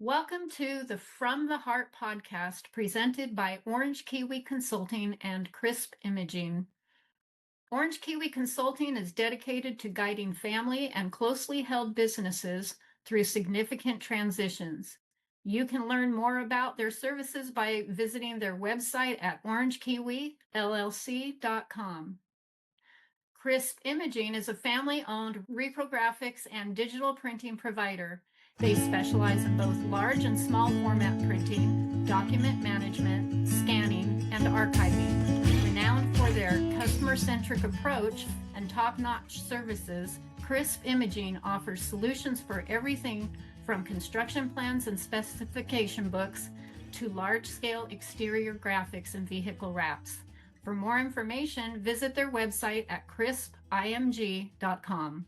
Welcome to the From the Hart Podcast presented by Orange Kiwi Consulting and Crisp Imaging. Orange Kiwi Consulting is dedicated to guiding family and closely held businesses through significant transitions. You can learn more about their services by visiting their website at orangekiwillc.com. Crisp Imaging is a family-owned reprographics and digital printing provider. They specialize in both large and small format printing, document management, scanning, and archiving. Renowned for their customer-centric approach and top-notch services, Crisp Imaging offers solutions for everything from construction plans and specification books to large-scale exterior graphics and vehicle wraps. For more information, visit their website at crispimg.com.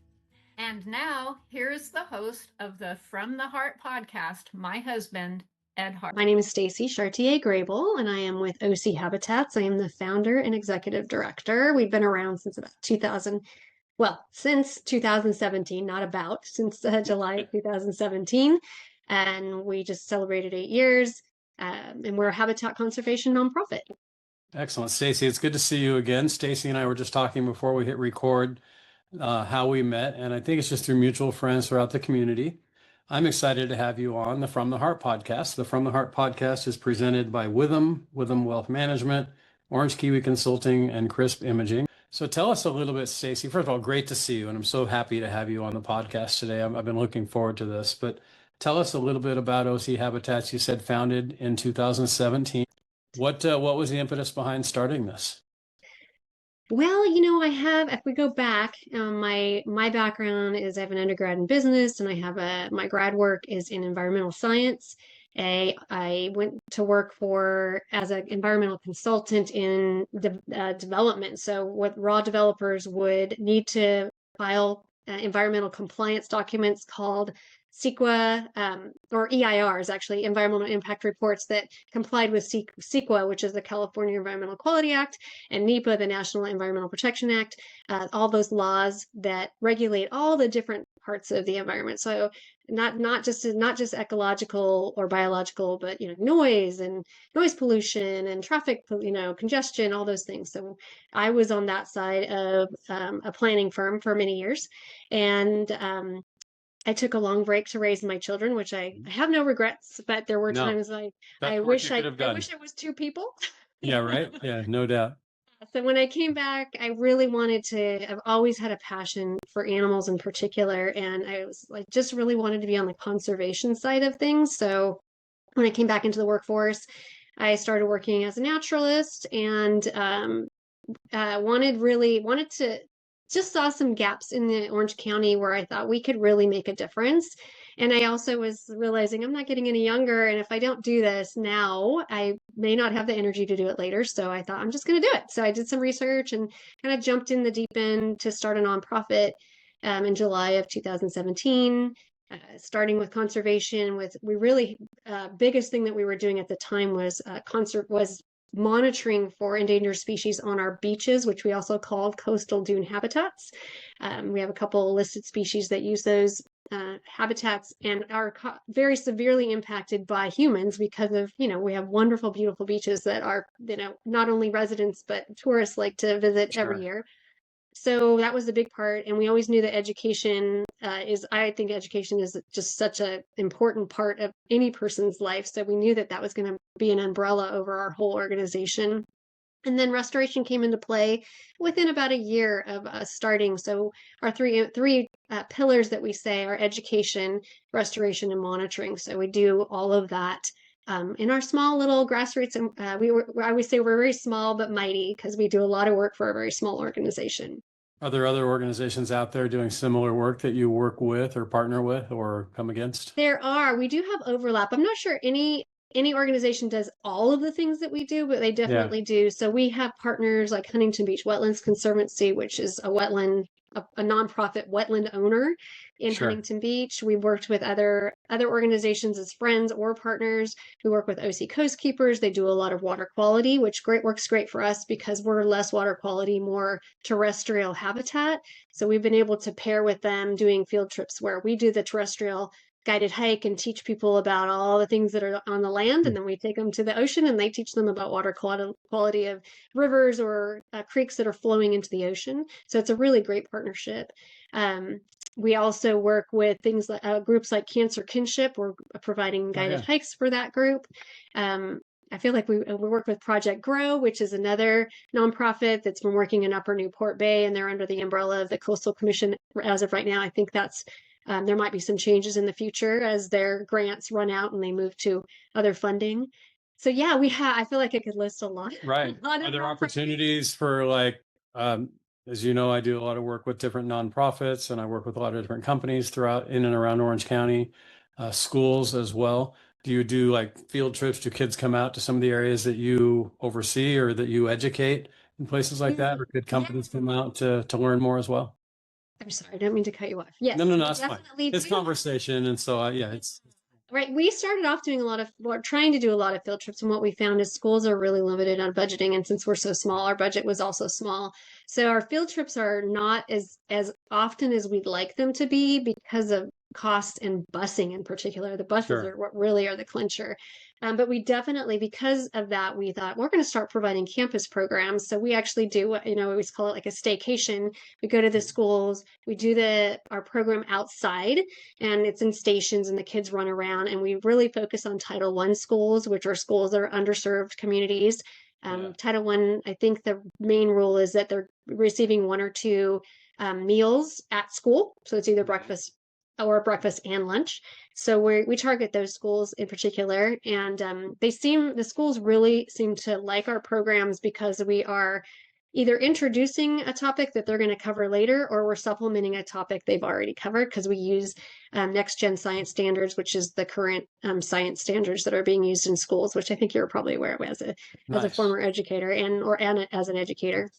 And now, here's the host of the From the Hart Podcast, my husband, Ed Hart. My name is Stacey Chartier-Grable, and I am with OC Habitats. I am the founder and executive director. We've been around since about since 2017, since July 2017. And we just celebrated 8 years, and we're a habitat conservation nonprofit. Excellent. Stacey, it's good to see you again. Stacey and I were just talking before we hit record how we met, and I think it's just through mutual friends throughout the community. I'm excited to have you on the From the Hart Podcast. The From the Hart Podcast is presented by Witham Wealth Management, Orange Kiwi Consulting, and Crisp Imaging. So tell us a little bit, Stacey. First of all, great to see you, and I'm so happy to have you on the podcast today. I've been looking forward to this, but tell us a little bit about OC Habitats. You said founded in 2017. What was the impetus behind starting this? Well, if we go back, my background is I have an undergrad in business, and I have my grad work is in environmental science. I went to work as an environmental consultant in development. So what raw developers would need to file environmental compliance documents called CEQA, or EIRs, actually, environmental impact reports that complied with CEQA, which is the California Environmental Quality Act, and NEPA, the National Environmental Protection Act, all those laws that regulate all the different parts of the environment. So not just ecological or biological, but noise and noise pollution and traffic, congestion, all those things. So I was on that side of a planning firm for many years, and I took a long break to raise my children, which I have no regrets, but there were times I wish I was two people. Yeah, right. Yeah, no doubt. So when I came back, I really I've always had a passion for animals in particular. And I was just really wanted to be on the conservation side of things. So when I came back into the workforce, I started working as a naturalist, and just saw some gaps in the Orange County where I thought we could really make a difference. And I also was realizing I'm not getting any younger, and if I don't do this now, I may not have the energy to do it later. So I thought I'm just going to do it. So I did some research and kind of jumped in the deep end to start a nonprofit in July of 2017. Starting with conservation, biggest thing that we were doing at the time was monitoring for endangered species on our beaches, which we also called coastal dune habitats. We have a couple listed species that use those habitats and are very severely impacted by humans because of, we have wonderful, beautiful beaches that are, not only residents, but tourists like to visit every year. So that was the big part. And we always knew that education I think education is just such an important part of any person's life. So we knew that was going to be an umbrella over our whole organization. And then restoration came into play within about a year of us starting. So our three pillars that we say are education, restoration, and monitoring. So we do all of that in our small little grassroots. I would say we're very small but mighty because we do a lot of work for a very small organization. Are there other organizations out there doing similar work that you work with or partner with or come against? There are. We do have overlap. I'm not sure any organization does all of the things that we do, but they definitely do. So we have partners like Huntington Beach Wetlands Conservancy, which is a nonprofit wetland owner in Huntington Beach. We've worked with other organizations as friends or partners. We work with OC Coastkeepers. They do a lot of water quality, which works great for us because we're less water quality, more terrestrial habitat. So we've been able to pair with them doing field trips where we do the terrestrial guided hike and teach people about all the things that are on the land. And then we take them to the ocean and they teach them about water quality of rivers or creeks that are flowing into the ocean. So it's a really great partnership. We also work with things like groups like Cancer Kinship. We're providing guided hikes for that group. I feel like we work with Project Grow, which is another nonprofit that's been working in Upper Newport Bay, and they're under the umbrella of the Coastal Commission as of right now. I think that's there might be some changes in the future as their grants run out and they move to other funding. So yeah, I feel like I could list a lot. Right. Are there opportunities for like, as you know, I do a lot of work with different nonprofits and I work with a lot of different companies throughout in and around Orange County, schools as well. Do you do like field trips? Do kids come out to some of the areas that you oversee or that you educate in places like that? Or could companies come out to learn more as well? I'm sorry, I don't mean to cut you off. Yes. No, that's fine. It's conversation. And so, it's. Right. We started off doing trying to do a lot of field trips. And what we found is schools are really limited on budgeting. And since we're so small, our budget was also small. So our field trips are not as often as we'd like them to be because of cost and busing in particular. The buses are what really are the clincher. But we definitely, because of that, we thought we're going to start providing campus programs. So we actually do what, we always call it like a staycation. We go to the schools, we do our program outside, and it's in stations and the kids run around, and we really focus on Title I schools, which are schools that are underserved communities. Title I, I think the main rule is that they're receiving 1 or 2 meals at school. So it's either breakfast and lunch. So we target those schools in particular, and the schools really seem to like our programs because we are either introducing a topic that they're going to cover later, or we're supplementing a topic they've already covered, because we use next gen science standards, which is the current science standards that are being used in schools, which I think you're probably aware of as a former educator and as an educator.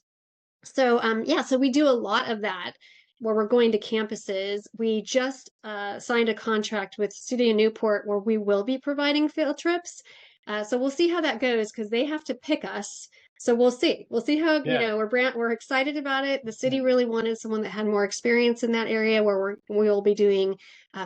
So so we do a lot of that where we're going to campuses. We just signed a contract with City of Newport where we will be providing field trips. So we'll see how that goes, because they have to pick us. So we'll see how, we're excited about it. The city really wanted someone that had more experience in that area, where we will be doing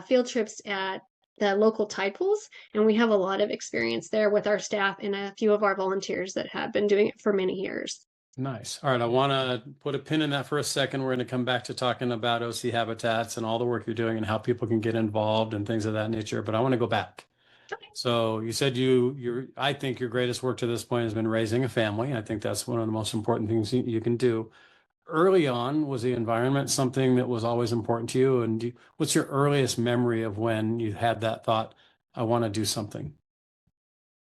field trips at the local tide pools. And we have a lot of experience there with our staff and a few of our volunteers that have been doing it for many years. Nice. All right. I want to put a pin in that for a second. We're going to come back to talking about OC Habitats and all the work you're doing and how people can get involved and things of that nature. But I want to go back. Okay. So you said I think your greatest work to this point has been raising a family. I think that's one of the most important things you can do. Early on, was the environment something that was always important to you? And what's your earliest memory of when you had that thought, I want to do something?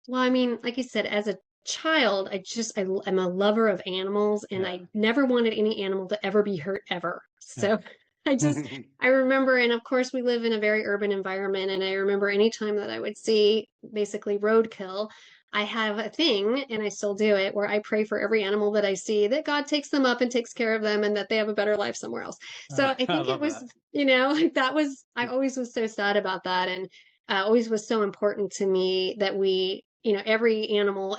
Well, I mean, like you said, as a child, I'm a lover of animals, and I never wanted any animal to ever be hurt ever. So I remember, and of course we live in a very urban environment, and I remember any time that I would see basically roadkill, I have a thing, and I still do it, where I pray for every animal that I see, that God takes them up and takes care of them, and that they have a better life somewhere else. So I think it was, I always was so sad about that, and always was so important to me that we, every animal,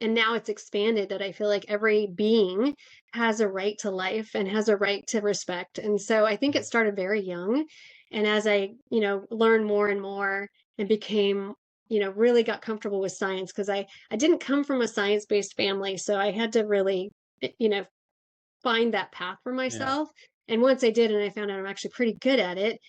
and now it's expanded, that I feel like every being has a right to life and has a right to respect. And so I think it started very young. And as I, learned more and more and became, really got comfortable with science, because I didn't come from a science-based family. So I had to really, find that path for myself. Yeah. And once I did, and I found out I'm actually pretty good at it,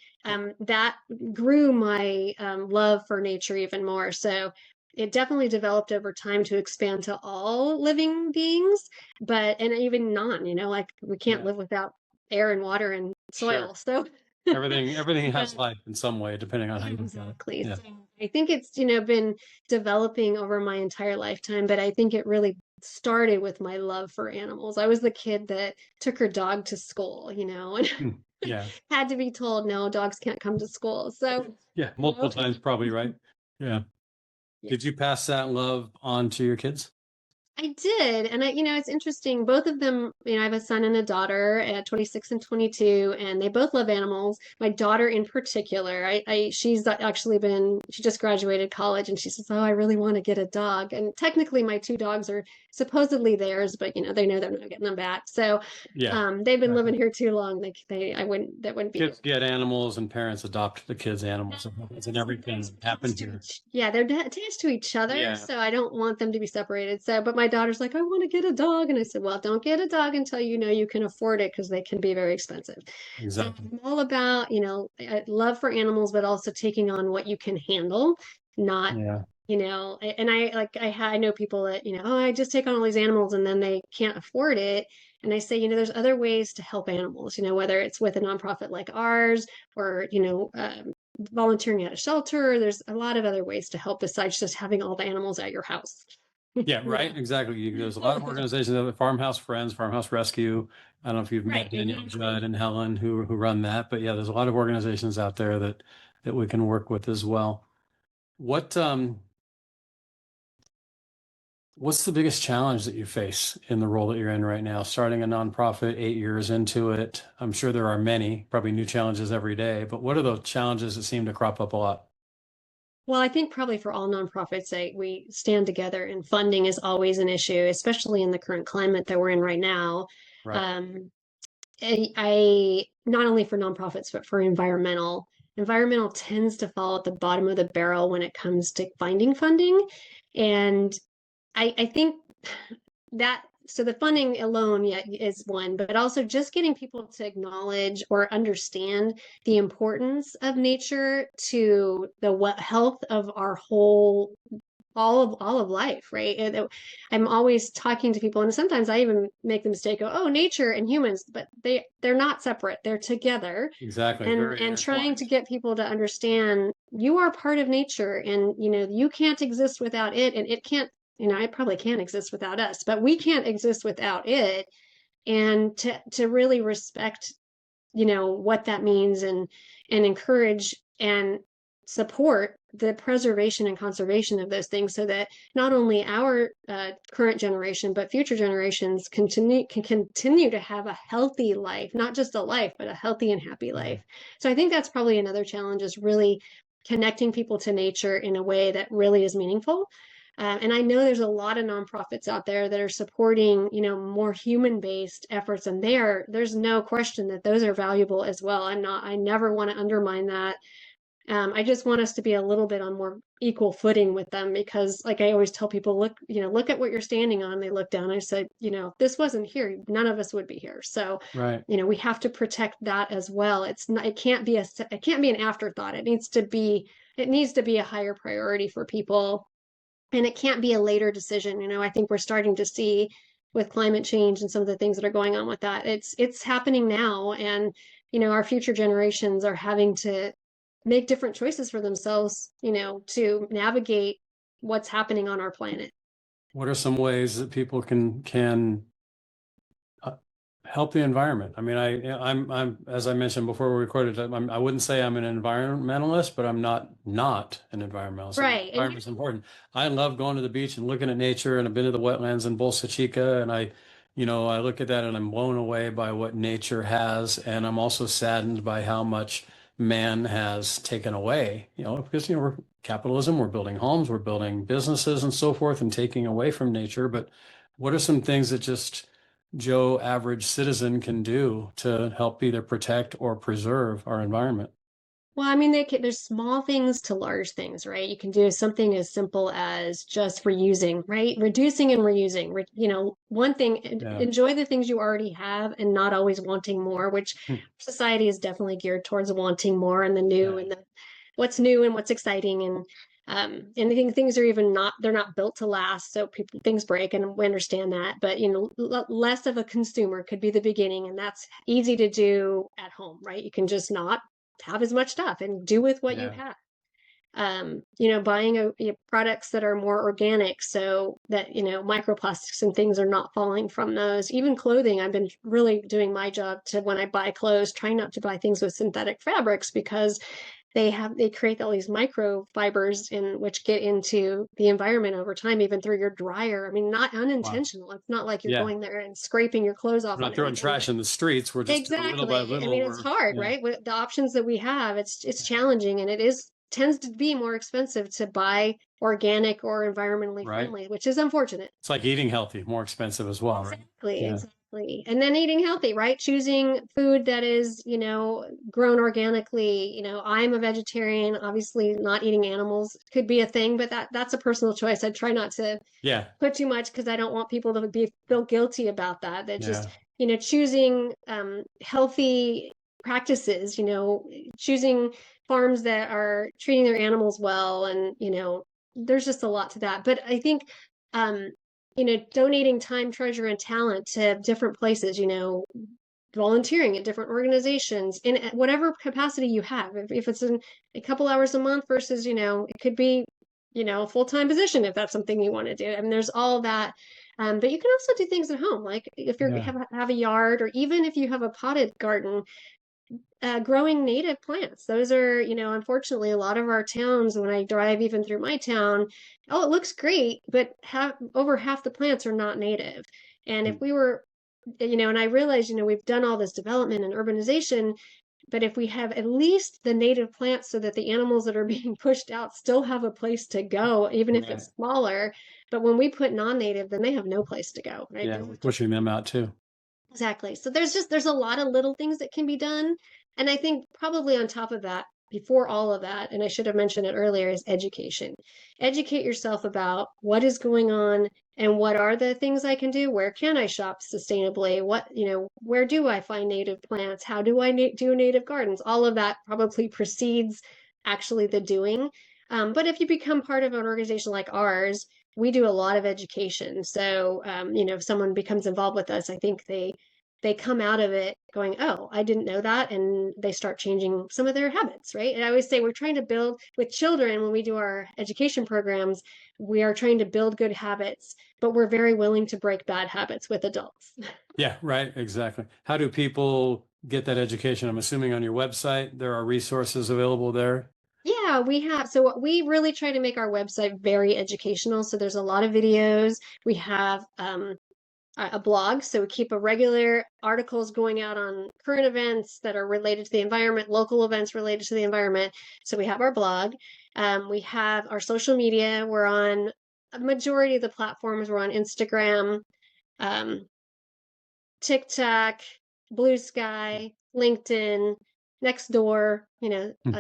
that grew my love for nature even more. So it definitely developed over time to expand to all living beings, and even like we can't live without air and water and soil. Sure. So everything has life in some way, depending on how you look at it. Exactly. Yeah. So I think it's, been developing over my entire lifetime, but I think it really started with my love for animals. I was the kid that took her dog to school, and had to be told, no, dogs can't come to school. So multiple times probably, right? Yeah. Did you pass that love on to your kids? I did. And it's interesting. Both of them, I have a son and a daughter at 26 and 22, and they both love animals. My daughter in particular, she's actually she just graduated college, and she says, oh, I really want to get a dog. And technically my 2 dogs are supposedly theirs, but they know they're not getting them back. So Yeah. they've been living here too long. That wouldn't be Kids get animals and parents adopt the kids' animals, and everything happens here. Yeah, they're attached to each other, Yeah. so I don't want them to be separated. So, but my daughter's like, I want to get a dog, and I said, well, don't get a dog until you know you can afford it because they can be very expensive. Exactly. So I'm all about, love for animals, but also taking on what you can handle, not Yeah. and I know people that, oh, I just take on all these animals and then they can't afford it. And I say, there's other ways to help animals, whether it's with a nonprofit like ours or, volunteering at a shelter. There's a lot of other ways to help besides just having all the animals at your house. Yeah, right. Exactly. There's a lot of organizations, Farmhouse Friends, Farmhouse Rescue. I don't know if you've met Danielle, Judd, and Helen who run that, but yeah, there's a lot of organizations out there that we can work with as well. What's the biggest challenge that you face in the role that you're in right now? Starting a nonprofit, 8 years into it, I'm sure there are many, probably new challenges every day, but what are the challenges that seem to crop up a lot? Well, I think probably for all nonprofits, we stand together, and funding is always an issue, especially in the current climate that we're in right now. Right. I not only for nonprofits, but for environmental tends to fall at the bottom of the barrel when it comes to finding funding. And I think that so the funding alone is one, but also just getting people to acknowledge or understand the importance of nature to the health of our whole all of life, right? I'm always talking to people, and sometimes I even make the mistake of, oh, nature and humans, but they're not separate, they're together. Exactly. And trying to get people to understand you are part of nature, and you can't exist without it, and it can't, it probably can't exist without us, but we can't exist without it. And to really respect what that means, and encourage and support the preservation and conservation of those things, so that not only our current generation but future generations can continue to have a healthy life, not just a life, but a healthy and happy life. So I think that's probably another challenge, is really connecting people to nature in a way that really is meaningful. And I know there's a lot of nonprofits out there that are supporting, more human-based efforts, and there's no question that those are valuable as well. I never want to undermine that. I just want us to be a little bit on more equal footing with them, because like I always tell people, look at what you're standing on. They look down. I said, if this wasn't here, none of us would be here. So, right. We have to protect that as well. It can't be an afterthought. It needs to be a higher priority for people. And it can't be a later decision. I think we're starting to see with climate change and some of the things that are going on with that. It's happening now. And, our future generations are having to make different choices for themselves, to navigate what's happening on our planet. What are some ways that people can help the environment? I mean, I'm as I mentioned before we recorded, I wouldn't say I'm an environmentalist, but I'm not an environmentalist. Right. Environment's important. I love going to the beach and looking at nature, and I've been to the wetlands in Bolsa Chica, and I look at that and I'm blown away by what nature has, and I'm also saddened by how much man has taken away, because we're capitalism, we're building homes, we're building businesses and so forth, and taking away from nature. But what are some things that just Joe average citizen can do to help either protect or preserve our environment? Well, I mean, there's small things to large things, right? You can do something as simple as just reusing, right? Reducing and reusing. One thing, enjoy the things you already have and not always wanting more, which society is definitely geared towards wanting more and the new and what's new and what's exciting. And I think things are they're not built to last. So things break, and we understand that. But, less of a consumer could be the beginning, and that's easy to do at home, right? You can just not have as much stuff and do with what you have. Buying products that are more organic, so that microplastics and things are not falling from those. Even clothing, I've been really doing my job to, when I buy clothes, try not to buy things with synthetic fabrics, because they create all these microfibers which get into the environment over time, even through your dryer. I mean, not unintentional. Wow. It's not like you're going there and scraping your clothes off. We're not throwing trash in the streets. We're just exactly. little by little. I mean, it's hard, right? With the options that we have, it's challenging, and it is tends to be more expensive to buy organic or environmentally Right. friendly, which is unfortunate. It's like eating healthy, more expensive as well, right? Exactly, Yeah. exactly. And then eating healthy, right? Choosing food that is, grown organically. I'm a vegetarian, obviously not eating animals could be a thing, but that's a personal choice. I try not to Yeah. put too much because I don't want people to feel guilty about that. That just, Yeah. choosing healthy practices, choosing farms that are treating their animals well, and there's just a lot to that. But I think um, donating time, treasure, and talent to different places, volunteering at different organizations in whatever capacity you have. If it's in a couple hours a month versus, it could be, a full-time position if that's something you want to do. I mean, there's all that. But you can also do things at home, like if you have a yard, or even if you have a potted garden, growing native plants. Those are, unfortunately, a lot of our towns, when I drive even through my town, oh, it looks great, but over half the plants are not native. And if we were, and I realize, we've done all this development and urbanization, but if we have at least the native plants so that the animals that are being pushed out still have a place to go, even if it's smaller. But when we put non-native, then they have no place to go, right? Yeah, we're pushing them out too. Exactly. So there's a lot of little things that can be done. And I think probably on top of that, before all of that, and I should have mentioned it earlier, is education. Educate yourself about what is going on and what are the things I can do. Where can I shop sustainably? Where do I find native plants? How do I do native gardens? All of that probably precedes actually the doing. But if you become part of an organization like ours, we do a lot of education. So, if someone becomes involved with us, I think they come out of it going, oh, I didn't know that. And they start changing some of their habits, right? And I always say we're trying to build with children when we do our education programs, we are trying to build good habits, but we're very willing to break bad habits with adults. Yeah, right. Exactly. How do people get that education? I'm assuming on your website, there are resources available there. Yeah, we have. So we really try to make our website very educational. So there's a lot of videos. We have a blog, so we keep a regular articles going out on current events that are related to the environment, local events related to the environment. So we have our blog. We have our social media. We're on a majority of the platforms. We're on Instagram, TikTok, Blue Sky, LinkedIn, Nextdoor,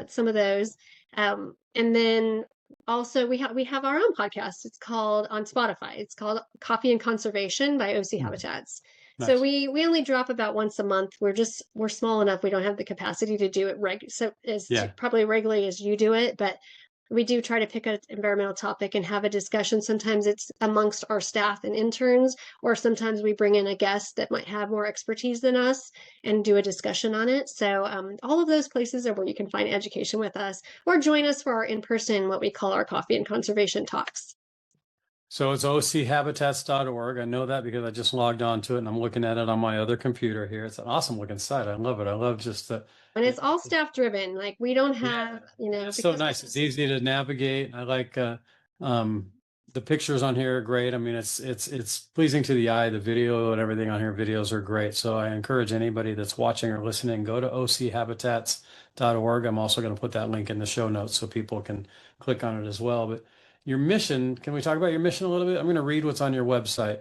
some of those. And then also we have our own podcast. It's called on Spotify. It's called Coffee and Conservation by OC Habitats. Nice. So we only drop about once a month. We're small enough. We don't have the capacity to do it probably regularly as you do it, but we do try to pick an environmental topic and have a discussion. Sometimes it's amongst our staff and interns, or sometimes we bring in a guest that might have more expertise than us and do a discussion on it. So all of those places are where you can find education with us, or join us for our in-person, what we call our coffee and conservation talks. So it's ochabits.org. I know that because I just logged on to it and I'm looking at it on my other computer here. It's an awesome looking site. I love it. I love just the. And it's all staff driven. Like we don't have, It's so nice. It's easy to navigate. I like the pictures on here are great. I mean, it's pleasing to the eye. The video and everything on here, videos are great. So I encourage anybody that's watching or listening, go to ochabits.org. I'm also going to put that link in the show notes so people can click on it as well. But your mission, can we talk about your mission a little bit? I'm going to read what's on your website.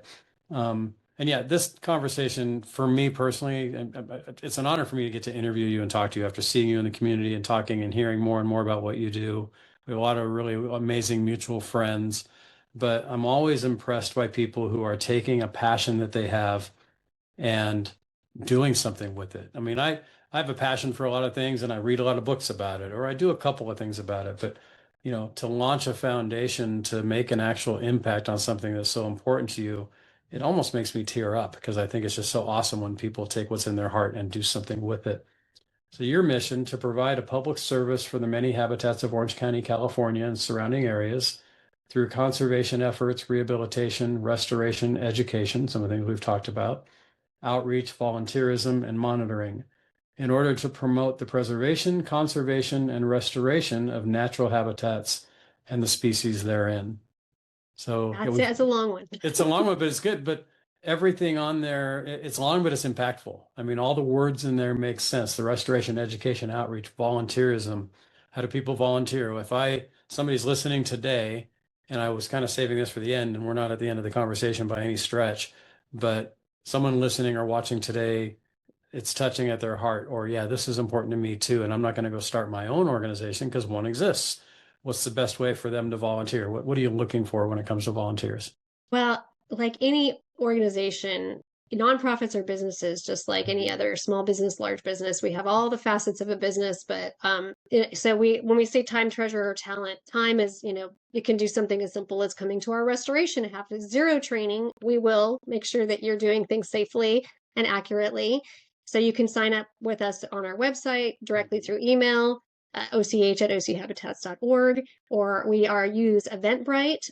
And yeah, this conversation for me personally, it's an honor for me to get to interview you and talk to you after seeing you in the community and talking and hearing more and more about what you do. We have a lot of really amazing mutual friends, but I'm always impressed by people who are taking a passion that they have and doing something with it. I mean, I have a passion for a lot of things and I read a lot of books about it, or I do a couple of things about it, but to launch a foundation to make an actual impact on something that's so important to you, it almost makes me tear up because I think it's just so awesome when people take what's in their heart and do something with it. So your mission to provide a public service for the many habitats of Orange County, California and surrounding areas through conservation efforts, rehabilitation, restoration, education, some of the things we've talked about, outreach, volunteerism, and monitoring, in order to promote the preservation, conservation, and restoration of natural habitats and the species therein. So it's a long one. It's a long one, but it's good. But everything on there, it's long, but it's impactful. I mean, all the words in there make sense. The restoration, education, outreach, volunteerism, How do people volunteer? If somebody's listening today, and I was kind of saving this for the end, and we're not at the end of the conversation by any stretch, but someone listening or watching today, it's touching at their heart, or yeah, this is important to me too, and I'm not going to go start my own organization because one exists. What's the best way for them to volunteer? What are you looking for when it comes to volunteers? Well, like any organization, nonprofits are businesses just like any other small business, large business. We have all the facets of a business, but so when we say time, treasure, or talent, time is, it can do something as simple as coming to our restoration half zero training. We will make sure that you're doing things safely and accurately. So you can sign up with us on our website directly through email, och@ochabitats.org, or use Eventbrite.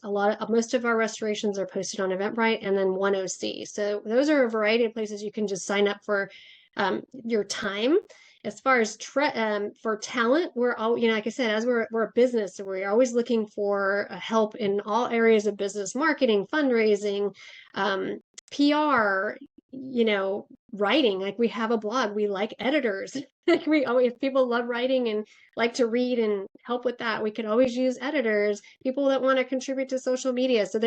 Most of our restorations are posted on Eventbrite, and then OneOC. So those are a variety of places you can just sign up for your time. As far as for talent, we're all, like I said, as we're a business, so we're always looking for help in all areas of business: marketing, fundraising, PR, writing. Like, we have a blog, we like editors. Like, if people love writing and like to read and help with that, we could always use editors, people that want to contribute to social media. So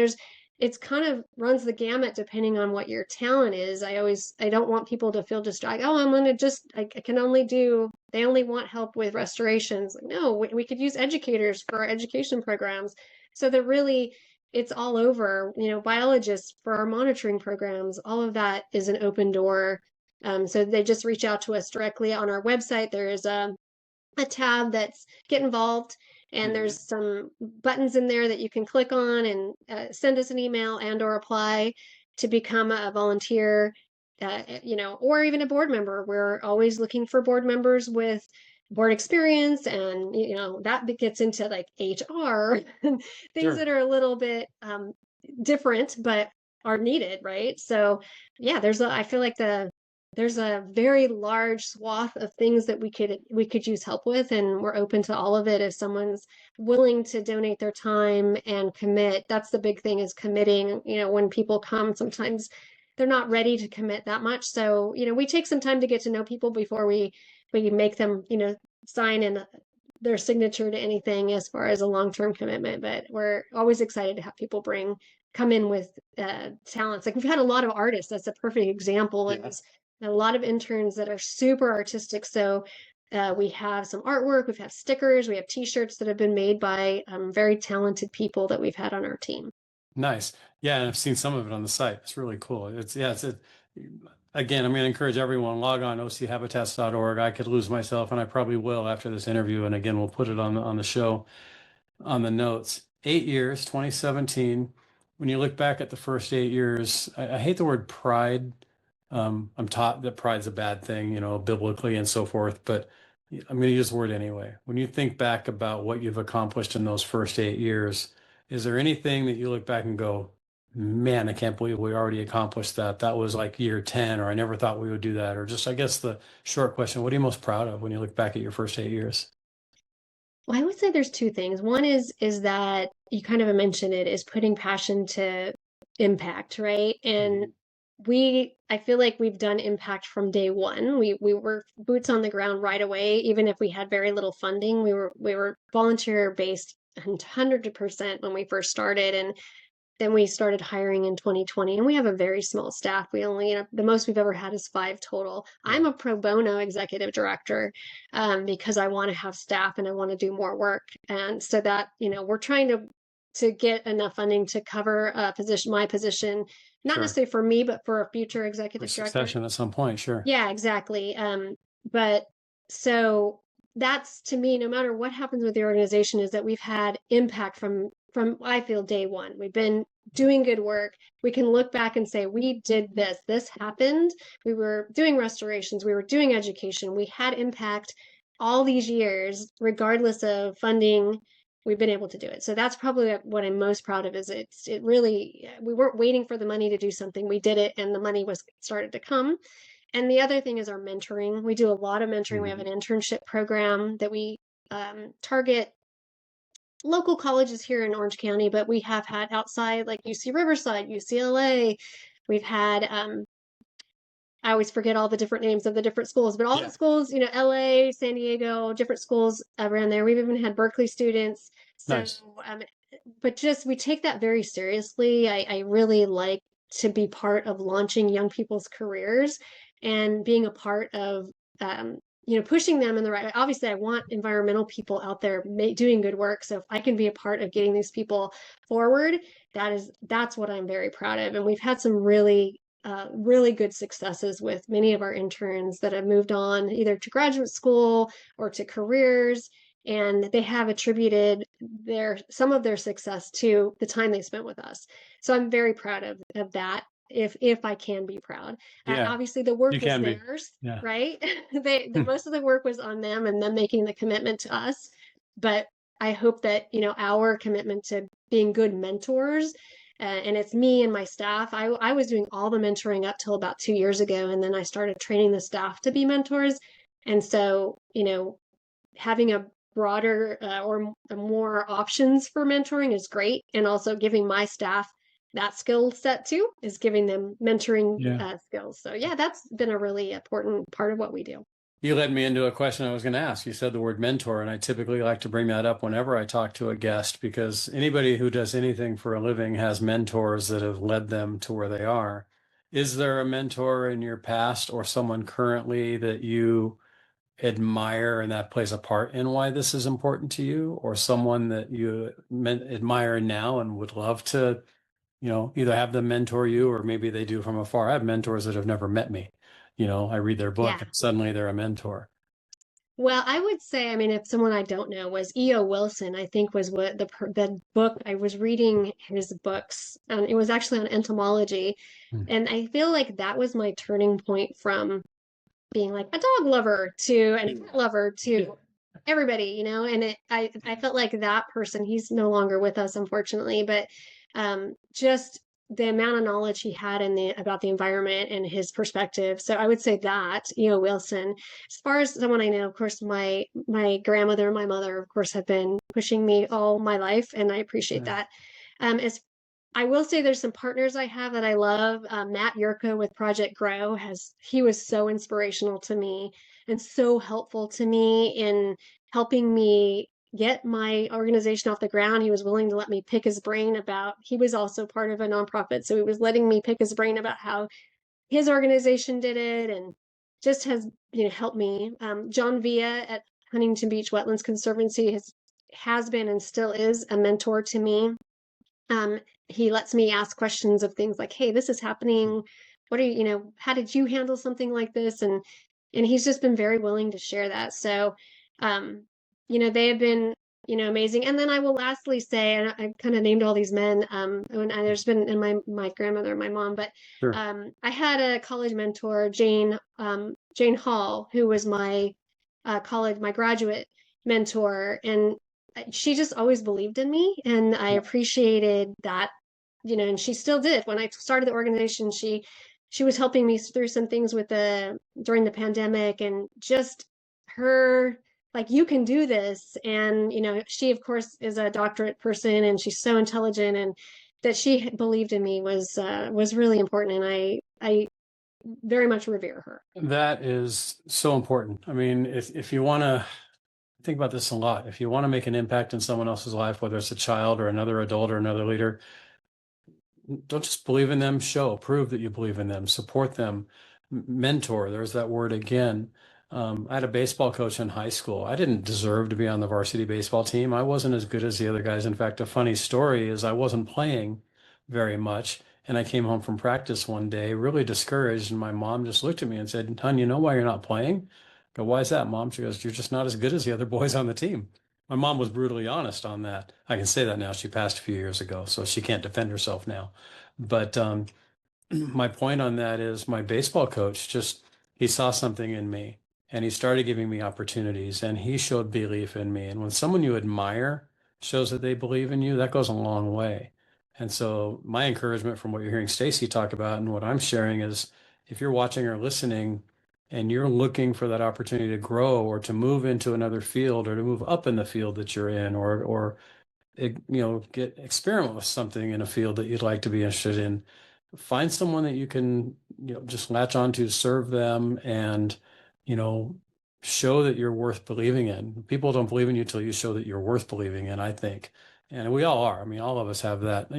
it's kind of runs the gamut depending on what your talent is. I don't want people to feel distracted. Oh, I'm going to they only want help with restorations. Like, no, we could use educators for our education programs. So it's all over, biologists for our monitoring programs. All of that is an open door. So they just reach out to us directly on our website. There is a tab that's get involved, and there's some buttons in there that you can click on and send us an email and or apply to become a volunteer, or even a board member. We're always looking for board members with board experience, and that gets into like HR and things that are a little bit different but are needed, right? So yeah, I feel like there's a very large swath of things that we could use help with, and we're open to all of it if someone's willing to donate their time and commit. That's the big thing, is committing. When people come, sometimes they're not ready to commit that much. So, we take some time to get to know people before we make them, sign in their signature to anything as far as a long-term commitment. But we're always excited to have people come in with talents. Like, we've had a lot of artists. That's a perfect example. Yeah. A lot of interns that are super artistic. So we have some artwork, we've had stickers, we have t-shirts that have been made by very talented people that we've had on our team. Nice. Yeah, and I've seen some of it on the site. It's really cool. Again, I'm going to encourage everyone, log on ochabitats.org. I could lose myself, and I probably will after this interview. And again, we'll put it on the show, on the notes. 8 years, 2017. When you look back at the first 8 years, I hate the word pride. I'm taught that pride's a bad thing, biblically and so forth, but I'm going to use the word anyway. When you think back about what you've accomplished in those first 8 years, is there anything that you look back and go, man, I can't believe we already accomplished that? That was like year 10, or I never thought we would do that. Or just, I guess the short question, what are you most proud of when you look back at your first 8 years? Well, I would say there's two things. One is that you kind of mentioned it, is putting passion to impact, right? And I feel like we've done impact from day one. We were boots on the ground right away. Even if we had very little funding, we were volunteer based 100% when we first started. And then we started hiring in 2020, and we have a very small staff. We only, the most we've ever had is 5 total. I'm a pro bono executive director because I want to have staff and I want to do more work. And so that, we're trying to get enough funding to cover my position, not necessarily for me, but for a future executive director. Succession at some point, sure. Yeah, exactly. But so that's, to me, no matter what happens with the organization, is that we've had impact from I feel day one. We've been doing good work. We can look back and say, we did this happened. We were doing restorations, we were doing education, we had impact all these years, regardless of funding. We've been able to do it. So that's probably what I'm most proud of, is it really, we weren't waiting for the money to do something. We did it, and the money started to come. And the other thing is our mentoring. We do a lot of mentoring. We have an internship program that we target local colleges here in Orange County, but we have had outside, like UC Riverside, UCLA. We've had I always forget all the different names of the different schools, but all the schools, LA, San Diego, different schools around there. We've even had Berkeley students. So, Nice. but just we take that very seriously. I really like to be part of launching young people's careers and being a part of, pushing them in the right way. Obviously, I want environmental people out there doing good work. So if I can be a part of getting these people forward, that's what I'm very proud of. And we've had some really good successes with many of our interns that have moved on either to graduate school or to careers, and they have attributed some of their success to the time they spent with us. So I'm very proud of that. If I can be proud, obviously the work was theirs, right? Most of the work was on them and them making the commitment to us. But I hope that our commitment to being good mentors. And it's me and my staff. I was doing all the mentoring up till about 2 years ago, and then I started training the staff to be mentors. And so, having a broader or more options for mentoring is great. And also giving my staff that skill set too is giving them mentoring skills. So yeah, that's been a really important part of what we do. You led me into a question I was going to ask. You said the word mentor, and I typically like to bring that up whenever I talk to a guest, because anybody who does anything for a living has mentors that have led them to where they are. Is there a mentor in your past or someone currently that you admire and that plays a part in why this is important to you, or someone that you admire now and would love to, either have them mentor you, or maybe they do from afar? I have mentors that have never met me. I read their book and suddenly they're a mentor. Well, I would say, if someone I don't know was E.O. Wilson, I think was what the book I was reading his books. It was actually on entomology. And I feel like that was my turning point from being like a dog lover to a cat lover to everybody, and I felt like that person, he's no longer with us, unfortunately, but just the amount of knowledge he had about the environment and his perspective. So I would say that E.O. Wilson. As far as someone I know, of course, my grandmother and my mother, of course, have been pushing me all my life, and I appreciate that. As I will say there's some partners I have that I love. Matt Yurka with Project Grow he was so inspirational to me and so helpful to me in helping me get my organization off the ground. He was willing to let me pick his brain he was also part of a nonprofit. So he was letting me pick his brain about how his organization did it, and just has, helped me. John Villa at Huntington Beach Wetlands Conservancy has been and still is a mentor to me. He lets me ask questions of things like, hey, this is happening. What are you, how did you handle something like this? And he's just been very willing to share that. So, they have been, amazing. And then I will lastly say, and I kind of named all these men, there's been in my grandmother and my mom, but Sure. I had a college mentor, Jane Hall, who was my graduate mentor, and she just always believed in me, and I appreciated that, and she still did. When I started the organization, she was helping me through some things during the pandemic, and just her, like, you can do this. And, she of course is a doctorate person, and she's so intelligent, and that she believed in me was really important. And I very much revere her. That is so important. If you want to think about this a lot, if you want to make an impact in someone else's life, whether it's a child or another adult or another leader, don't just believe in them, prove that you believe in them, support them, mentor. There's that word again. I had a baseball coach in high school. I didn't deserve to be on the varsity baseball team. I wasn't as good as the other guys. In fact, a funny story is I wasn't playing very much. And I came home from practice one day, really discouraged. And my mom just looked at me and said, "Hon, you know why you're not playing?" I go, "Why is that, Mom?" She goes, "You're just not as good as the other boys on the team." My mom was brutally honest on that. I can say that now. She passed a few years ago, so she can't defend herself now. But my point on that is my baseball coach he saw something in me, and he started giving me opportunities, and he showed belief in me. And when someone you admire shows that they believe in you, that goes a long way. And so my encouragement from what you're hearing Stacey talk about and what I'm sharing is, if you're watching or listening and you're looking for that opportunity to grow or to move into another field or to move up in the field that you're in, or experiment with something in a field that you'd like to be interested in, find someone that you can, just latch onto, serve them, and, you know, show that you're worth believing in. People don't believe in you till you show that you're worth believing in, I think. And we all are. I mean, all of us have that,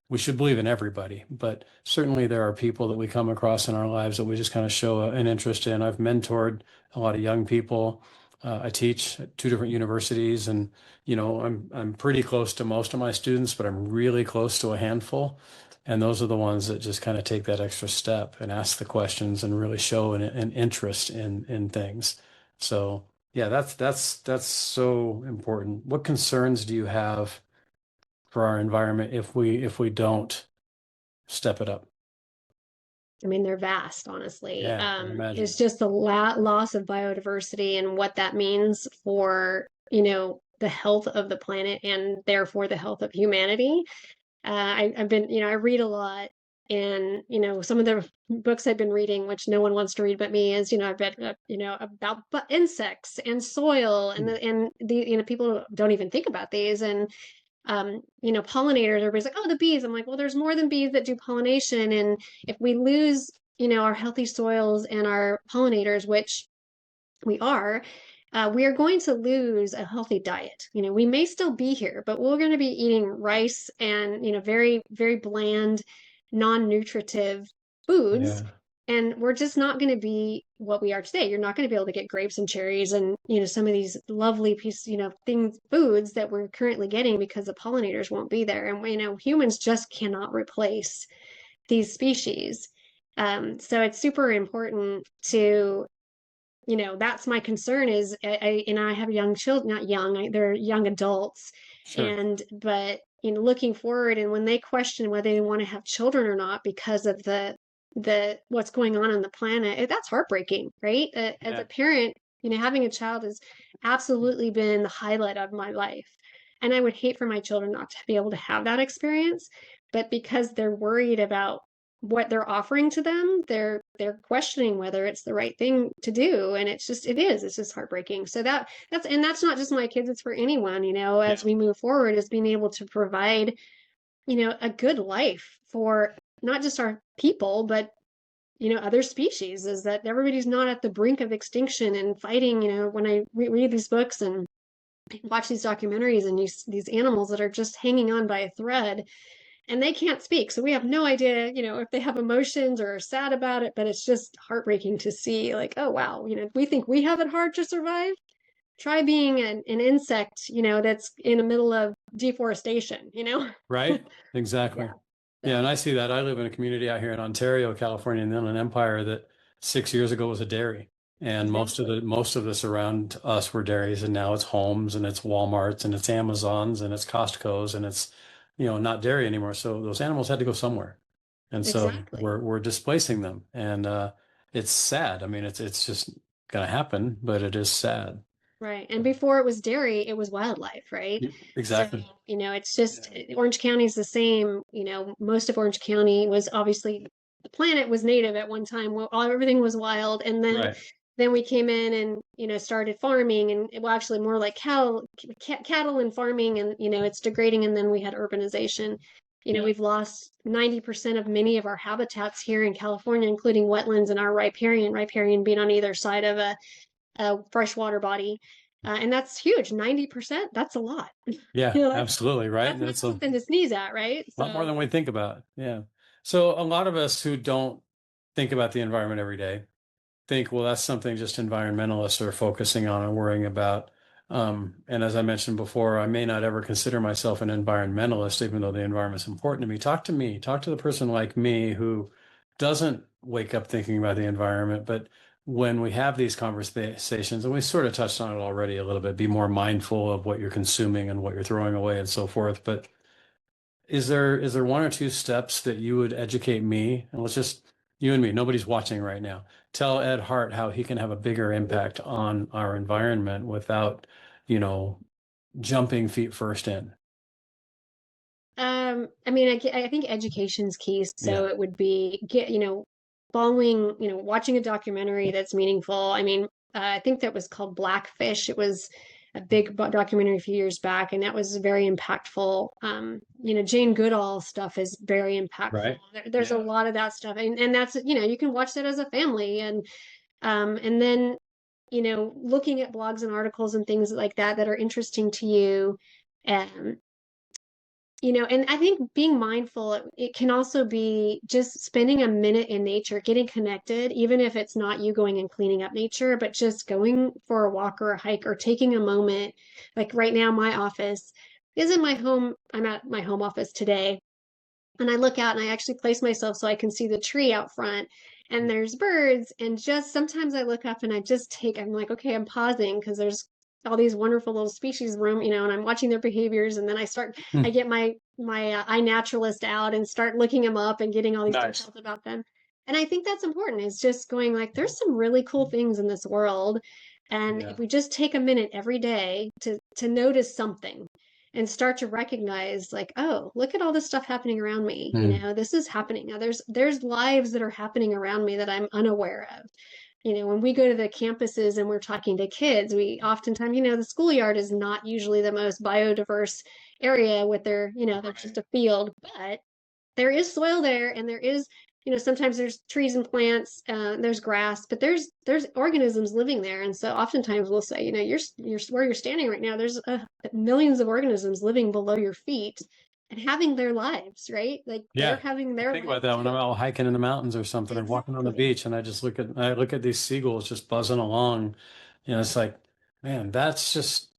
we should believe in everybody, but certainly there are people that we come across in our lives that we just kind of show an interest in. I've mentored a lot of young people. I teach at 2 different universities, and I'm pretty close to most of my students, but I'm really close to a handful. And those are the ones that just kind of take that extra step and ask the questions and really show an interest in things. So yeah, that's so important. What concerns do you have for our environment if we don't step it up? I mean, they're vast, honestly. Yeah, I imagine. It's just the loss of biodiversity and what that means for, the health of the planet and therefore the health of humanity. I've been, I read a lot, and some of the books I've been reading, which no one wants to read but me, is I've read about insects and soil, and the people don't even think about these, and pollinators. Everybody's like, oh, the bees. I'm like, well, there's more than bees that do pollination, and if we lose our healthy soils and our pollinators, which we are going to lose a healthy diet. We may still be here, but we're going to be eating rice and, very, very bland, non-nutritive foods. Yeah. And we're just not going to be what we are today. You're not going to be able to get grapes and cherries and, some of these lovely foods that we're currently getting because the pollinators won't be there. And, humans just cannot replace these species. So it's super important to that's my concern is I have young children, not young, they're young adults. Sure. But looking forward, and when they question whether they want to have children or not because of the what's going on the planet, that's heartbreaking, right? As a parent, having a child has absolutely been the highlight of my life. And I would hate for my children not to be able to have that experience, but because they're worried about what they're offering to them, they're questioning whether it's the right thing to do, and it's just heartbreaking. So that's not just my kids, it's for anyone, as we move forward, is being able to provide a good life for not just our people, but other species, is that everybody's not at the brink of extinction and fighting. When I read these books and watch these documentaries, and these animals that are just hanging on by a thread, and they can't speak. So we have no idea, if they have emotions or are sad about it, but it's just heartbreaking to see, like, oh, wow, we think we have it hard to survive. Try being an insect, that's in the middle of deforestation, Right? Exactly. Yeah, and I see that. I live in a community out here in Ontario, California, in the Inland Empire that 6 years ago was a dairy. And most of this around us were dairies, and now it's homes and it's Walmarts and it's Amazons and it's Costco's, and it's not dairy anymore. So those animals had to go somewhere. And so Exactly. we're displacing them. And it's sad. I mean, it's just gonna happen, but it is sad. Right. And before it was dairy, it was wildlife, right? Exactly. So, it's just Orange County is the same. Most of Orange County was obviously, the planet was native at one time. Well, everything was wild. And then Right. we came in and started farming, and well, actually more like cattle and farming, and it's degrading, and then we had urbanization. We've lost 90% of many of our habitats here in California, including wetlands and our riparian being on either side of a freshwater body. And that's huge. 90%, that's a lot. Yeah, That's, absolutely. Right. that's not That's something to sneeze at, right? a lot more than we think about. Yeah. So a lot of us who don't think about the environment every day think, well, that's something just environmentalists are focusing on and worrying about. And as I mentioned before, I may not ever consider myself an environmentalist, even though the environment's important to me. Talk to me, talk to the person like me who doesn't wake up thinking about the environment. But when we have these conversations, and we sort of touched on it already a little bit, be more mindful of what you're consuming and what you're throwing away and so forth. But is there one or two steps that you would educate me? And let's just, you and me, nobody's watching right now. Tell Ed Hart how he can have a bigger impact on our environment without, jumping feet first in. I mean, I think education's key. So Yeah. it would be following, watching a documentary that's meaningful. I mean, I think that was called Blackfish. It was a big documentary a few years back, and that was very impactful. Jane Goodall stuff is very impactful. Right. There's a lot of that stuff, and that's, you can watch that as a family, and then, looking at blogs and articles and things like that are interesting to you. And and I think being mindful, it can also be just spending a minute in nature, getting connected, even if it's not you going and cleaning up nature, but just going for a walk or a hike or taking a moment. Like right now, my office isn't my home. I'm at my home office today. And I look out and I actually place myself so I can see the tree out front, and there's birds. And just sometimes I look up and I'm like, okay, I'm pausing because there's all these wonderful little species roam, and I'm watching their behaviors. And then I get my iNaturalist out and start looking them up and getting all these Nice. details about them. And I think that's important. It's just going like, there's some really cool things in this world. And Yeah. if we just take a minute every day to notice something and start to recognize like, oh, look at all this stuff happening around me. This is happening. Now there's lives that are happening around me that I'm unaware of. When we go to the campuses and we're talking to kids, we oftentimes, the schoolyard is not usually the most biodiverse area with their, they're just a field, but there is soil there, and there is, sometimes there's trees and plants, there's grass, but there's organisms living there. And so oftentimes we'll say, you're where you're standing right now, there's millions of organisms living below your feet and having their lives, right? Like they're having their think about that when I'm out hiking in the mountains or something, or walking on the beach, and I just look at these seagulls just buzzing along. It's like, man, that's just,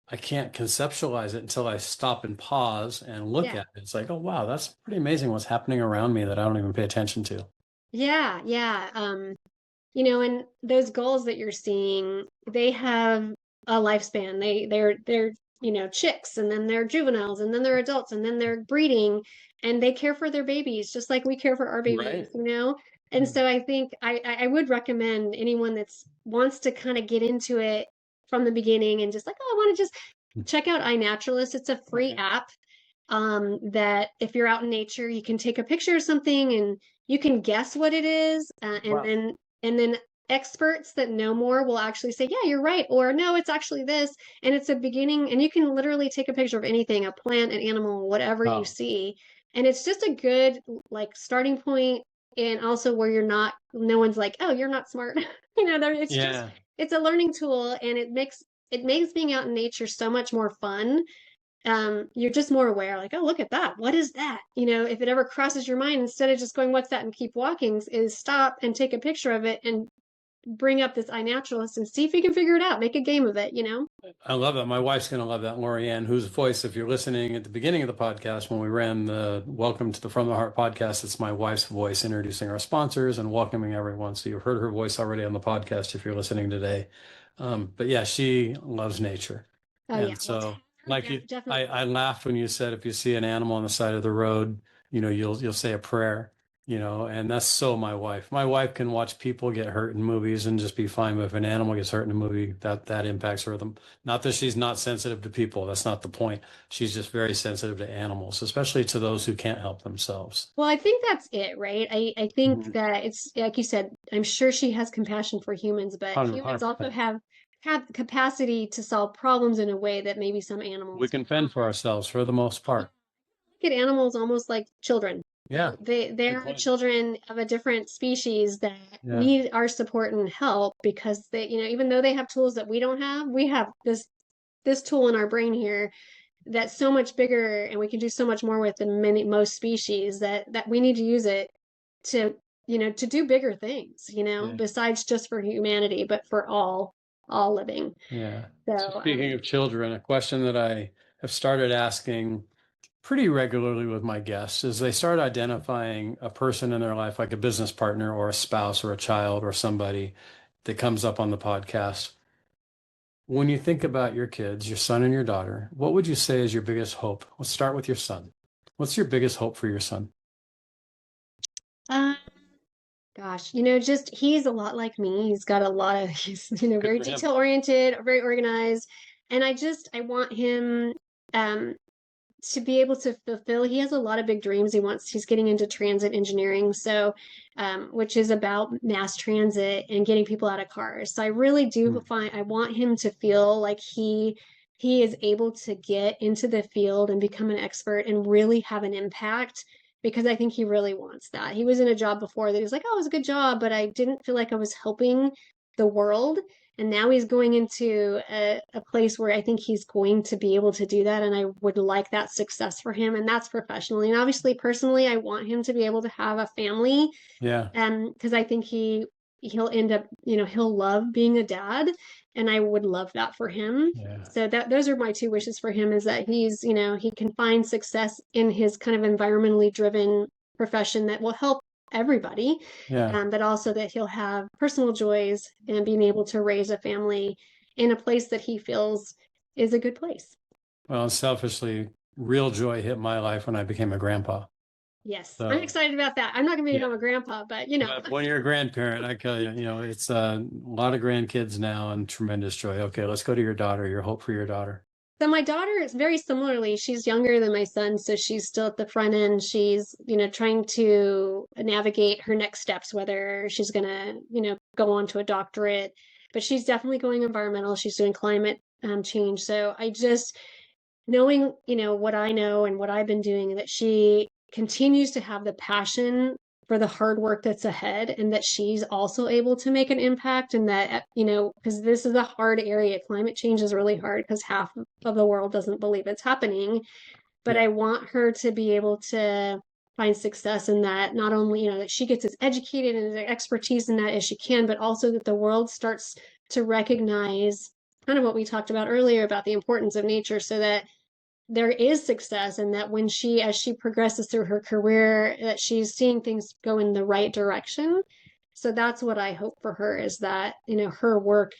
I can't conceptualize it until I stop and pause and look at it. It's like, oh wow, that's pretty amazing what's happening around me that I don't even pay attention to. Yeah. And those gulls that you're seeing, they have a lifespan. They're chicks, and then they're juveniles, and then they're adults, and then they're breeding, and they care for their babies just like we care for our babies, And so I think I would recommend anyone that's wants to kind of get into it from the beginning and just like, oh, I want to just check out iNaturalist. It's a free app that if you're out in nature, you can take a picture of something and you can guess what it is, and then experts that know more will actually say, yeah, you're right, or no, it's actually this. And it's a beginning, and you can literally take a picture of anything, a plant, an animal, whatever you see. And it's just a good like starting point, and also where no one's like, oh, you're not smart. It's a learning tool, and it makes being out in nature so much more fun. You're just more aware, like, oh, look at that. What is that? If it ever crosses your mind, instead of just going, what's that, and keep walking, is stop and take a picture of it and bring up this iNaturalist and see if you can figure it out. Make a game of it, I love that. My wife's going to love that. Lorianne, whose voice, if you're listening at the beginning of the podcast, when we ran the Welcome to the From the Hart podcast, it's my wife's voice introducing our sponsors and welcoming everyone. So you've heard her voice already on the podcast if you're listening today. But yeah, she loves nature. So I laughed when you said, if you see an animal on the side of the road, you'll say a prayer, and that's so my wife. My wife can watch people get hurt in movies and just be fine. But if an animal gets hurt in a movie, that impacts her. Not that she's not sensitive to people. That's not the point. She's just very sensitive to animals, especially to those who can't help themselves. Well, I think that's it, right? I think that it's like you said, I'm sure she has compassion for humans, but 100%. Humans also have the capacity to solve problems in a way that maybe some animals. We can fend for ourselves for the most part. Look at animals almost like children. Yeah. They're children of a different species that need our support and help, because they, even though they have tools that we don't have, we have this tool in our brain here that's so much bigger, and we can do so much more with than most species, that we need to use it to do bigger things, besides just for humanity, but for all living. Yeah. So speaking of children, a question that I have started asking pretty regularly with my guests is they start identifying a person in their life, like a business partner or a spouse or a child or somebody that comes up on the podcast. When you think about your kids, your son and your daughter, what would you say is your biggest hope? Let's start with your son. What's your biggest hope for your son? Gosh, just he's a lot like me. He's got a lot of, he's, very detail oriented, very organized. And I want him to be able to fulfill, he has a lot of big dreams. He's getting into transit engineering. So, which is about mass transit and getting people out of cars. So I really do I want him to feel like he he is able to get into the field and become an expert and really have an impact, because I think he really wants that. He was in a job before that he was like, oh, it was a good job, but I didn't feel like I was helping the world. And now he's going into a place where I think he's going to be able to do that. And I would like that success for him. And that's professionally. And obviously, personally, I want him to be able to have a family. Yeah. Because I think he'll end up, he'll love being a dad. And I would love that for him. Yeah. So those are my two wishes for him, is that he's, he can find success in his kind of environmentally driven profession that will help everybody. Yeah. But also that he'll have personal joys and being able to raise a family in a place that he feels is a good place. Well, selfishly, real joy hit my life when I became a grandpa. Yes, So, I'm excited about that. I'm not going to become a grandpa, but But when you're a grandparent, I tell you, it's a lot of grandkids now and tremendous joy. Okay, let's go to your daughter, your hope for your daughter. So my daughter is very similarly, she's younger than my son, so she's still at the front end. She's, trying to navigate her next steps, whether she's going to, go on to a doctorate, but she's definitely going environmental. She's doing climate change. So I just, knowing, what I know and what I've been doing, that she continues to have the passion for the hard work that's ahead, and that she's also able to make an impact, and that, because this is a hard area. Climate change is really hard because half of the world doesn't believe it's happening. But I want her to be able to find success in that, not only, that she gets as educated and as expertise in that as she can, but also that the world starts to recognize kind of what we talked about earlier about the importance of nature, so that there is success, and that as she progresses through her career, that she's seeing things go in the right direction. So that's what I hope for her, is that, her work,